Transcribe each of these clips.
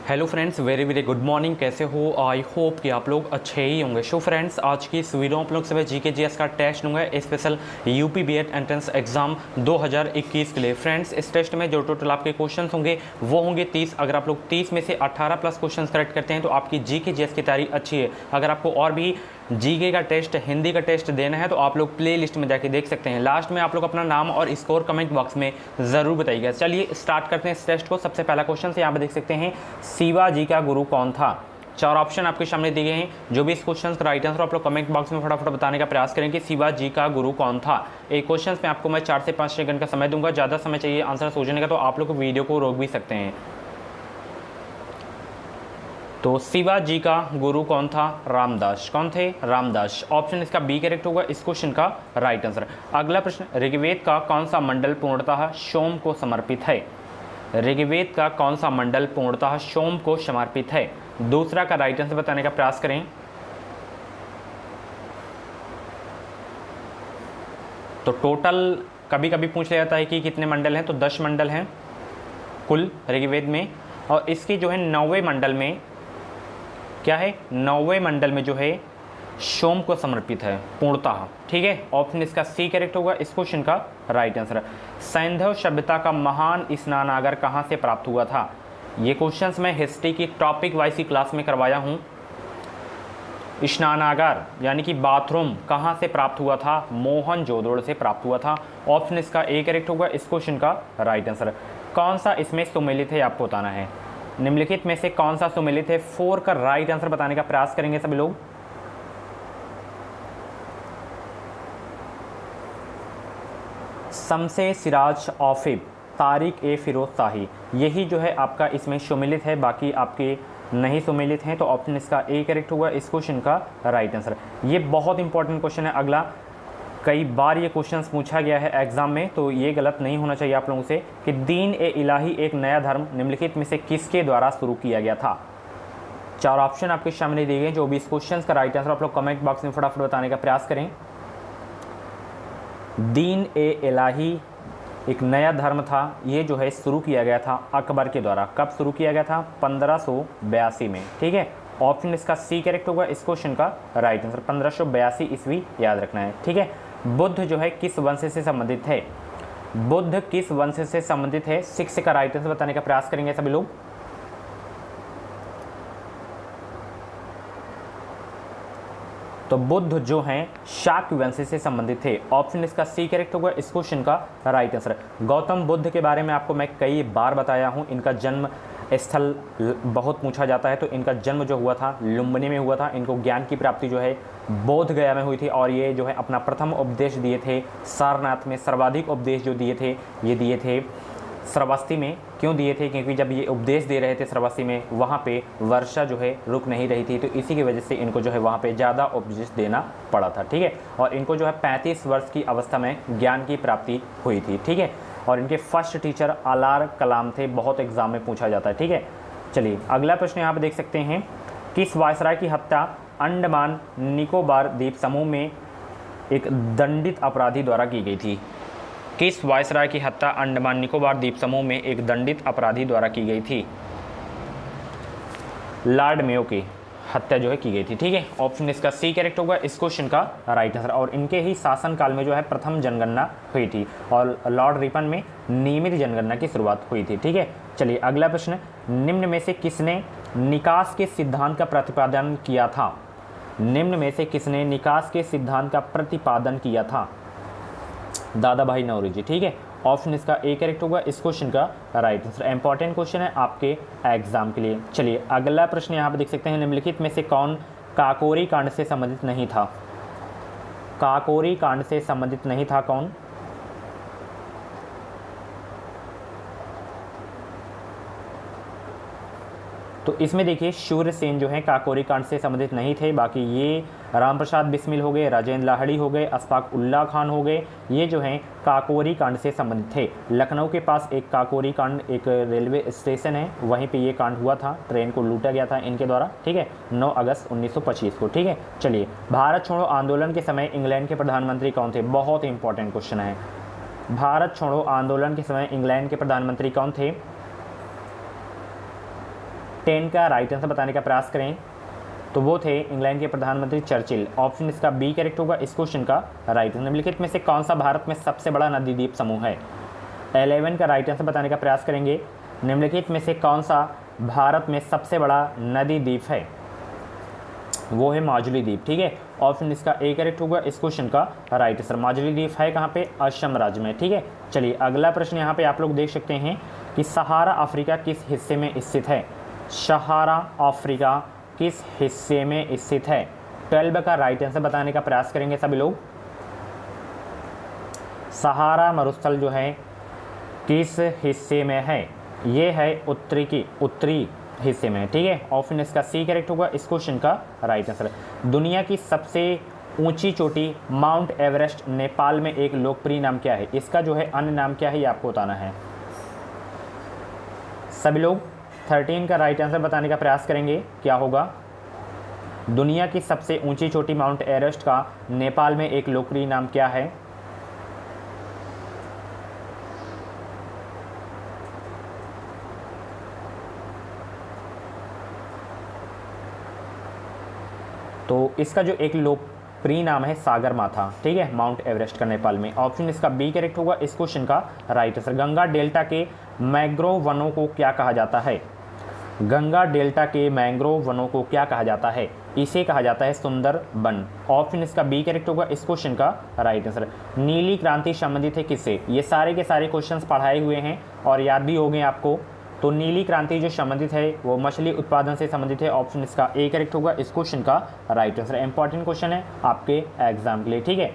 Hello friends, very very good morning. कैसे हो? I hope कि आप लोग अच्छे ही होंगे। सो फ्रेंड्स, आज की इस वीडियो में आप लोग से जीके जीएस का टेस्ट लूँगा special UP BEd entrance exam 2021 के लिए। फ्रेंड्स, इस टेस्ट में जो टोटल आपके क्वेश्चंस होंगे वो होंगे 30। अगर आप लोग 30 में से 18 प्लस क्वेश्चन करेक्ट करते हैं तो आपकी जीके जीएस की तैयारी अच्छी है। अगर आपको और भी जीके का टेस्ट, हिंदी का टेस्ट देना है तो आप लोग प्ले लिस्ट में जाके देख सकते हैं। लास्ट में आप लोग अपना नाम और स्कोर कमेंट बॉक्स में ज़रूर बताइएगा। चलिए स्टार्ट करते हैं इस टेस्ट को। सबसे पहला क्वेश्चन से यहाँ पे देख सकते हैं, शिवाजी का गुरु कौन था? 4 ऑप्शन आपके सामने दिए गए हैं। जो भी इस क्वेश्चन का राइट आंसर आप लोग कमेंट बॉक्स में फटाफट बताने का प्रयास करें कि शिवाजी का गुरु कौन था। एक क्वेश्चन में आपको मैं 4 से 5 सेकंड का समय दूंगा। ज़्यादा समय चाहिए आंसर सोचने का तो आप लोग वीडियो को रोक भी सकते हैं। तो शिवाजी का गुरु कौन था? रामदास। कौन थे? रामदास। ऑप्शन इसका बी करेक्ट होगा इस क्वेश्चन का राइट आंसर। अगला प्रश्न, ऋग्वेद का कौन सा मंडल पूर्णतः सोम को समर्पित है? ऋग्वेद का कौन सा मंडल पूर्णतः सोम को समर्पित है? दूसरा का राइट आंसर बताने का प्रयास करें। तो टोटल कभी कभी पूछ लिया जाता है कि कितने मंडल हैं, तो 10 मंडल हैं कुल ऋग्वेद में। और इसकी जो है 9वें मंडल में क्या है, 9वें मंडल में जो है सोम को समर्पित है पूर्णतः। ठीक है, ऑप्शन इसका सी करेक्ट होगा इस क्वेश्चन का राइट आंसर। सैंधव सभ्यता का महान स्नानागार कहाँ से प्राप्त हुआ था? ये क्वेश्चंस मैं हिस्ट्री की टॉपिक वाइज की क्लास में करवाया हूँ। स्नानागार यानी कि बाथरूम कहाँ से प्राप्त हुआ था? मोहनजोदड़ो से प्राप्त हुआ था। ऑप्शन इसका ए करेक्ट होगा इस क्वेश्चन का राइट आंसर। कौन सा इसमें सुमेलित है आपको बताना है। निम्नलिखित में से कौन सा सुमेलित है? 4 का राइट आंसर बताने का प्रयास करेंगे सभी लोग। शम्से सिराज औफिब, तारिक ए फिरोज शाही, यही जो है आपका इसमें सुमेलित है, बाकी आपके नहीं सुमेलित हैं। तो ऑप्शन इसका ए करेक्ट होगा इस क्वेश्चन का राइट आंसर। ये बहुत इंपॉर्टेंट क्वेश्चन है अगला। कई बार ये क्वेश्चन पूछा गया है एग्जाम में, तो ये गलत नहीं होना चाहिए आप लोगों से कि दीन ए इलाही एक नया धर्म निम्नलिखित में से किसके द्वारा शुरू किया गया था? 4 ऑप्शन आपके सामने दिए गए। जो भी इस क्वेश्चन का राइट आंसर आप लोग कमेंट बॉक्स में फटाफट बताने का प्रयास करें। दीन ए इलाही एक नया धर्म था, ये जो है शुरू किया गया था अकबर के द्वारा। कब शुरू किया गया था? 1582 में। ठीक है, ऑप्शन इसका सी करेक्ट होगा इस क्वेश्चन का राइट आंसर। 1582 ईस्वी याद रखना है। ठीक है, बुद्ध जो है किस वंश से संबंधित है? बुद्ध किस वंश से संबंधित है? 6 का राइट आंसर बताने का प्रयास करेंगे सभी लोग। तो बुद्ध जो हैं शाक्य वंश से संबंधित थे। ऑप्शन इसका सी करेक्ट होगा इस क्वेश्चन का राइट आंसर। गौतम बुद्ध के बारे में आपको मैं कई बार बताया हूं। इनका जन्म स्थल बहुत पूछा जाता है, तो इनका जन्म जो हुआ था लुम्बिनी में हुआ था। इनको ज्ञान की प्राप्ति जो है बोध गया में हुई थी, और ये जो है अपना प्रथम उपदेश दिए थे सारनाथ में। सर्वाधिक उपदेश जो दिए थे ये दिए थे श्रावस्ती में। क्यों दिए थे? क्योंकि जब ये उपदेश दे रहे थे श्रावस्ती में, वहाँ पे वर्षा जो है रुक नहीं रही थी, तो इसी की वजह से इनको जो है वहाँ पे ज़्यादा उपदेश देना पड़ा था। ठीक है, और इनको जो है 35 वर्ष की अवस्था में ज्ञान की प्राप्ति हुई थी। ठीक है, और इनके फर्स्ट टीचर अलार कलाम थे। बहुत एग्जाम में पूछा जाता है। ठीक है, चलिए अगला प्रश्न यहाँ पर देख सकते हैं, किस वायसराय की हत्या अंडमान निकोबार द्वीप समूह में एक दंडित अपराधी द्वारा की गई थी? किस वायसराय की हत्या अंडमान निकोबार द्वीप समूह में एक दंडित अपराधी द्वारा की गई थी? लॉर्ड मेयो की हत्या जो है की गई थी। ठीक है, ऑप्शन इसका सी करेक्ट होगा इस क्वेश्चन का राइट आंसर। और इनके ही शासनकाल में जो है प्रथम जनगणना हुई थी, और लॉर्ड रिपन में नियमित जनगणना की शुरुआत हुई थी। ठीक है, चलिए अगला प्रश्न, निम्न में से किसने निकास के सिद्धांत का प्रतिपादन किया था? निम्न में से किसने निकास के सिद्धांत का प्रतिपादन किया था? दादा भाई नौरोजी। ठीक है, ऑप्शन इसका ए करेक्ट होगा इस क्वेश्चन का राइट आंसर। इंपॉर्टेंट क्वेश्चन है आपके एग्जाम के लिए। चलिए अगला प्रश्न यहाँ पे देख सकते हैं, निम्नलिखित में से कौन काकोरी कांड से संबंधित नहीं था? काकोरी कांड से संबंधित नहीं था कौन? तो इसमें देखिए सूर्यसेन जो है काकोरी कांड से संबंधित नहीं थे। बाकी ये रामप्रसाद बिस्मिल हो गए, राजेंद्र लाहिड़ी हो गए, अशफाक उल्ला खान हो गए, ये जो हैं काकोरी कांड से संबंधित थे। लखनऊ के पास एक काकोरी कांड एक रेलवे स्टेशन है, वहीं पे ये कांड हुआ था। ट्रेन को लूटा गया था इनके द्वारा। ठीक है, 9 अगस्त 1925 को। ठीक है, चलिए भारत छोड़ो आंदोलन के समय इंग्लैंड के प्रधानमंत्री कौन थे? बहुत इंपॉर्टेंट क्वेश्चन है। भारत छोड़ो आंदोलन के समय इंग्लैंड के प्रधानमंत्री कौन थे? 10 का राइट आंसर बताने का प्रयास करें तो वो थे इंग्लैंड के प्रधानमंत्री चर्चिल। ऑप्शन इसका बी करेक्ट होगा इस क्वेश्चन का राइट आंसर। निम्नलिखित में से कौन सा भारत में सबसे बड़ा नदी द्वीप समूह है? 11 का राइट आंसर बताने का प्रयास करेंगे। निम्नलिखित में से कौन सा भारत में सबसे बड़ा नदी द्वीप है? वो है माजुली द्वीप। ठीक है, ऑप्शन इसका ए करेक्ट होगा इस क्वेश्चन का राइट आंसर। माजुली द्वीप है कहाँ पे? असम राज्य में। ठीक है, चलिए अगला प्रश्न यहाँ पे आप लोग देख सकते हैं कि सहारा अफ्रीका किस हिस्से में स्थित है? सहारा अफ्रीका किस हिस्से में स्थित है? 12 का राइट आंसर बताने का प्रयास करेंगे सभी लोग। सहारा मरुस्थल जो है किस हिस्से में है? ये है उत्तरी हिस्से में। ठीक है, ऑप्शन इसका सी करेक्ट होगा इस क्वेश्चन का राइट आंसर। दुनिया की सबसे ऊंची चोटी माउंट एवरेस्ट नेपाल में एक लोकप्रिय नाम क्या है? इसका जो है अन्य नाम क्या है ये आपको बताना है। सभी लोग 13 का राइट आंसर बताने का प्रयास करेंगे। क्या होगा? दुनिया की सबसे ऊंची चोटी माउंट एवरेस्ट का नेपाल में एक लोकप्रिय नाम क्या है? तो इसका जो एक लोकप्रिय नाम है सागरमाथा। ठीक है, माउंट एवरेस्ट का नेपाल में। ऑप्शन इसका बी करेक्ट होगा इस क्वेश्चन का राइट आंसर। गंगा डेल्टा के मैंग्रोव वनों को क्या कहा जाता है? गंगा डेल्टा के मैंग्रोव वनों को क्या कहा जाता है? इसे कहा जाता है सुंदर वन। ऑप्शन इसका बी करेक्ट होगा इस क्वेश्चन का राइट आंसर। नीली क्रांति संबंधित है किससे? ये सारे के सारे क्वेश्चंस पढ़ाए हुए हैं और याद भी हो गए आपको। तो नीली क्रांति जो संबंधित है वो मछली उत्पादन से संबंधित है। ऑप्शन इसका ए करेक्ट होगा इस क्वेश्चन का राइट आंसर। इंपॉर्टेंट क्वेश्चन है आपके एग्जाम के लिए। ठीक है,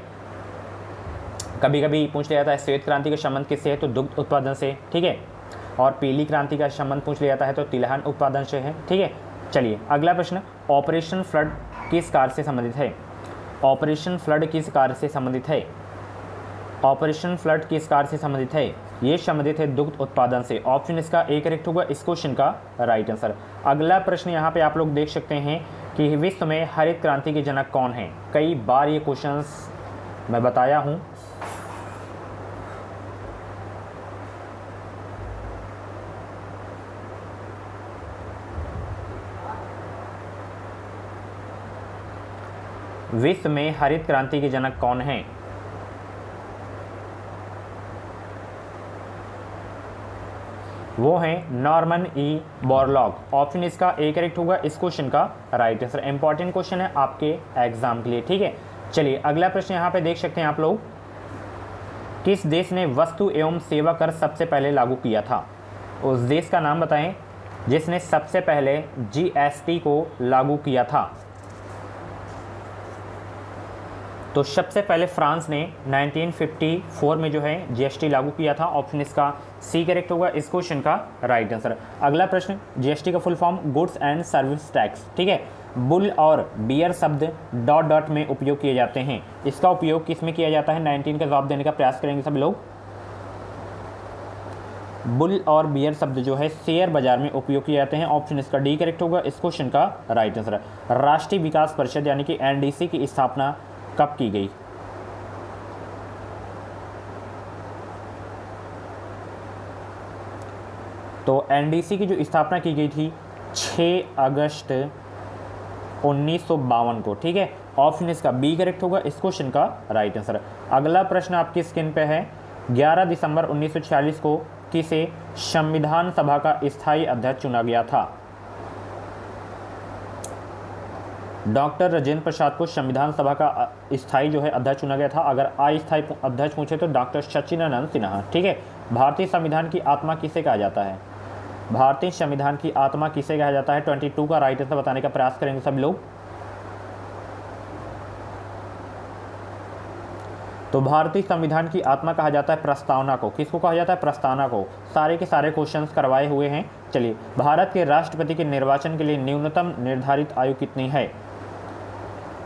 कभी कभी पूछ लिया जाता है श्वेत क्रांति का संबंध किससे है? तो दुग्ध उत्पादन से। ठीक है, और पीली क्रांति का संबंध पूछ लिया जाता है तो तिलहन उत्पादन से है। ठीक है, चलिए अगला प्रश्न, ऑपरेशन फ्लड किस कार्य से संबंधित है? ऑपरेशन फ्लड किस कार्य से संबंधित है? ऑपरेशन फ्लड किस कार्य से संबंधित है? ये संबंधित है दुग्ध उत्पादन से। ऑप्शन इसका ए करेक्ट होगा इस क्वेश्चन का राइट आंसर। अगला प्रश्न यहाँ पे आप लोग देख सकते हैं कि विश्व में हरित क्रांति के जनक कौन है? कई बार ये क्वेश्चंस मैं बताया हूँ। विश्व में हरित क्रांति के जनक कौन हैं? वो हैं नॉर्मन ई बोरलॉग। ऑप्शन इसका ए करेक्ट होगा इस क्वेश्चन का राइट आंसर। इंपॉर्टेंट क्वेश्चन है आपके एग्जाम के लिए। ठीक है, चलिए अगला प्रश्न यहाँ पे देख सकते हैं आप लोग, किस देश ने वस्तु एवं सेवा कर सबसे पहले लागू किया था? उस देश का नाम बताएं जिसने सबसे पहले जीएसटी को लागू किया था। तो सबसे पहले फ्रांस ने 1954 में जो है जीएसटी लागू किया था। ऑप्शन इसका सी करेक्ट होगा इस क्वेश्चन का राइट आंसर। अगला प्रश्न, जीएसटी का full form goods and service tax. ठीक है, बुल और बियर शब्द डॉट डॉट में उपयोग किए जाते हैं। इसका उपयोग किस में किया जाता है? 19 का जवाब देने का प्रयास करेंगे सब लोग। बुल और बियर शब्द जो है शेयर बाजार में उपयोग किए जाते हैं। ऑप्शन इसका डी करेक्ट होगा इस क्वेश्चन का राइट आंसर। राष्ट्रीय विकास परिषद यानी कि एनडीसी की स्थापना कब की गई? तो एनडीसी की जो स्थापना की गई थी 6 अगस्त 1952 को। ठीक है, ऑप्शन इसका बी करेक्ट होगा इस क्वेश्चन का राइट आंसर। अगला प्रश्न आपकी स्क्रीन पे है, 11 दिसंबर 1946 को किसे संविधान सभा का स्थायी अध्यक्ष चुना गया था? डॉक्टर राजेंद्र प्रसाद को संविधान सभा का स्थायी जो है अध्यक्ष चुना गया था। अगर अस्थायी अध्यक्ष पूछे तो डॉक्टर सच्चिदानंद सिन्हा। ठीक है, भारतीय संविधान की आत्मा किसे कहा जाता है? भारतीय संविधान की आत्मा किसे कहा जाता है? 22 का राइट आंसर बताने का प्रयास करेंगे सब लोग। तो भारतीय संविधान की आत्मा कहा जाता है प्रस्तावना को। किसको कहा जाता है? प्रस्तावना को। सारे के सारे क्वेश्चंस करवाए हुए हैं। चलिए, भारत के राष्ट्रपति के निर्वाचन के लिए न्यूनतम निर्धारित आयु कितनी है?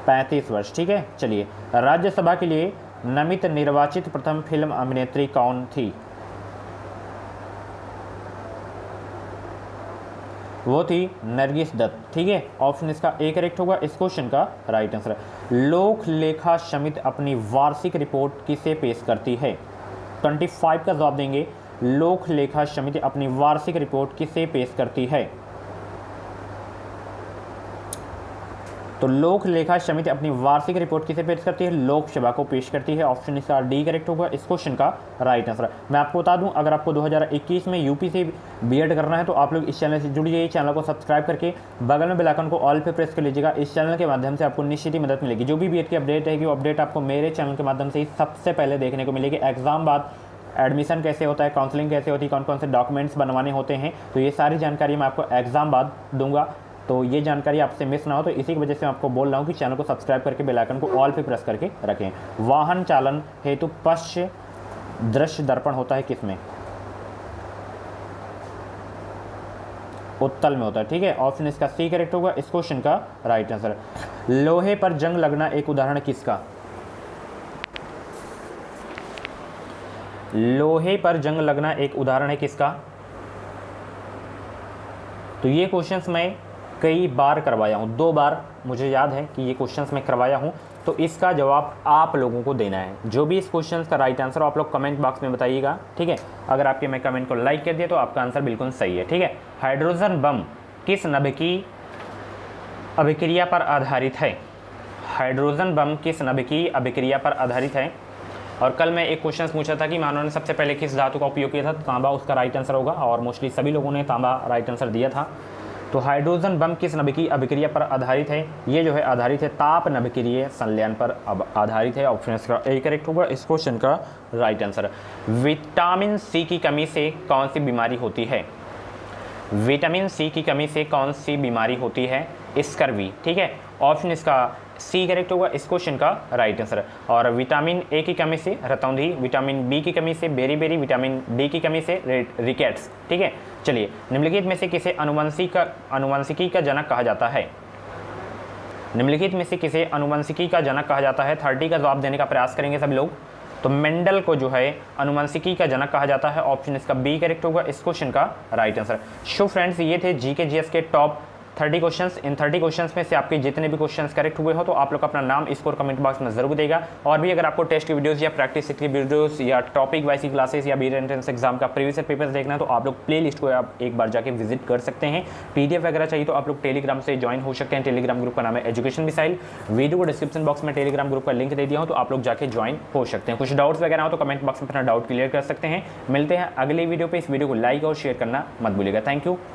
35 वर्ष। ठीक है, चलिए राज्यसभा के लिए नामित निर्वाचित प्रथम फिल्म अभिनेत्री कौन थी? वो थी नरगिस दत्त। ठीक है, ऑप्शन इसका ए करेक्ट होगा इस क्वेश्चन का राइट आंसर। लोक लेखा समिति अपनी वार्षिक रिपोर्ट किसे पेश करती है? 25 का जवाब देंगे। लोक लेखा समिति अपनी वार्षिक रिपोर्ट किसे पेश करती है? तो लोक लेखा समिति अपनी वार्षिक रिपोर्ट किसे पेश करती है? लोकसभा को पेश करती है। ऑप्शन इसका डी करेक्ट होगा इस क्वेश्चन का राइट आंसर। मैं आपको बता दूं, अगर आपको 2021 में यूपी से बीएड करना है तो आप लोग इस चैनल से जुड़ जाइए। चैनल को सब्सक्राइब करके बगल में बेल आइकन को ऑल पे प्रेस कर लीजिएगा। इस चैनल के माध्यम से आपको निश्चित ही मदद मिलेगी। जो भी बीएड की अपडेट रहेगी वो अपडेट आपको मेरे चैनल के माध्यम से ही सबसे पहले देखने को मिलेगी। एग्जाम बाद एडमिशन कैसे होता है, काउंसलिंग कैसे होती है, कौन कौन से डॉक्यूमेंट्स बनवाने होते हैं, तो ये सारी जानकारी मैं आपको एग्जाम बाद दूंगा। तो ये जानकारी आपसे मिस ना हो, तो इसी की वजह से मैं आपको बोल रहा हूँ कि चैनल को सब्सक्राइब करके बेल आइकन को ऑल पे प्रेस करके रखें। वाहन चालन हेतु पश्च दृश्य दर्पण होता है किसमें? उत्तल में होता है। ठीक है, ऑप्शन इसका सी करेक्ट होगा इस क्वेश्चन का राइट आंसर। लोहे पर जंग लगना एक उदाहरण किसका? लोहे पर जंग लगना एक उदाहरण है किसका? तो ये क्वेश्चंस मैं कई बार करवाया हूँ, 2 बार मुझे याद है कि ये क्वेश्चंस मैं करवाया हूँ। तो इसका जवाब आप लोगों को देना है। जो भी इस क्वेश्चन का राइट आंसर आप लोग कमेंट बॉक्स में बताइएगा। ठीक है, अगर आपके मैं कमेंट को लाइक कर दिया तो आपका आंसर बिल्कुल सही है। ठीक है, हाइड्रोजन बम किस नभिकी अभिक्रिया पर आधारित है? हाइड्रोजन बम किस नभिकी अभिक्रिया पर आधारित है? और कल मैं एक क्वेश्चन पूछा था कि मानव ने सबसे पहले किस धातु का उपयोग किया था? तांबा उसका राइट आंसर होगा, और मोस्टली सभी लोगों ने तांबा राइट आंसर दिया था। तो हाइड्रोजन बम किस नभिकीय अभिक्रिया पर आधारित है? ये जो है आधारित है ताप नभिकीय संलयन पर आधारित है। ऑप्शन इसका ए करेक्ट होगा इस क्वेश्चन का राइट आंसर। विटामिन सी की कमी से कौन सी बीमारी होती है? विटामिन सी की कमी से कौन सी बीमारी होती है? स्कर्वी। ठीक है, ऑप्शन इसका सी करेक्ट होगा इस क्वेश्चन का राइट आंसर। और विटामिन ए की कमी से रतौंधी, विटामिन बी की कमी से बेरी, विटामिन डी की कमी से रिकेट्स। ठीक है, चलिए, निम्नलिखित में से किसे अनुवंशिकी का जनक कहा जाता है? निम्नलिखित में से किसे अनुवंशिकी का जनक कहा जाता है? 30 का जवाब देने का प्रयास करेंगे सभी लोग। तो मेंडल को जो है अनुवंशिकी का जनक कहा जाता है। ऑप्शन इसका बी करेक्ट होगा इस क्वेश्चन का राइट आंसर। सो फ्रेंड्स, ये थे जीके जीएस के टॉप 30 क्वेश्चंस। इन 30 क्वेश्चंस में से आपके जितने भी क्वेश्चंस करेक्ट हुए हो तो आप लोग अपना नाम स्कोर कमेंट बॉक्स में जरूर देगा। और भी अगर आपको टेस्ट की वीडियोस या प्रैक्टिस की वीडियोस या टॉपिक वाइज की क्लासेस या बीएड एंट्रेंस एग्जाम का प्रीवियस पेपर्स देखना है तो आप लोग प्ले लिस्ट को आप एक बार जाके विजिट कर सकते हैं। पीडीएफ वगैरह चाहिए तो आप लोग टेलीग्राम से ज्वाइन हो सकते हैं। टेलीग्राम ग्रुप का नाम है एजुकेशन मिसाइल। वीडियो को डिस्क्रिप्शन बॉक्स में टेलीग्राम ग्रुप का लिंक दे दिया हूँ, तो आप लोग जाके ज्वाइन हो सकते हैं। कुछ डाउट्स वगैरह हो तो कमेंट बॉक्स में अपना डाउट क्लियर कर सकते हैं। मिलते हैं अगली वीडियो पे। इस वीडियो को लाइक और शेयर करना मत भूलिएगा। Thank you.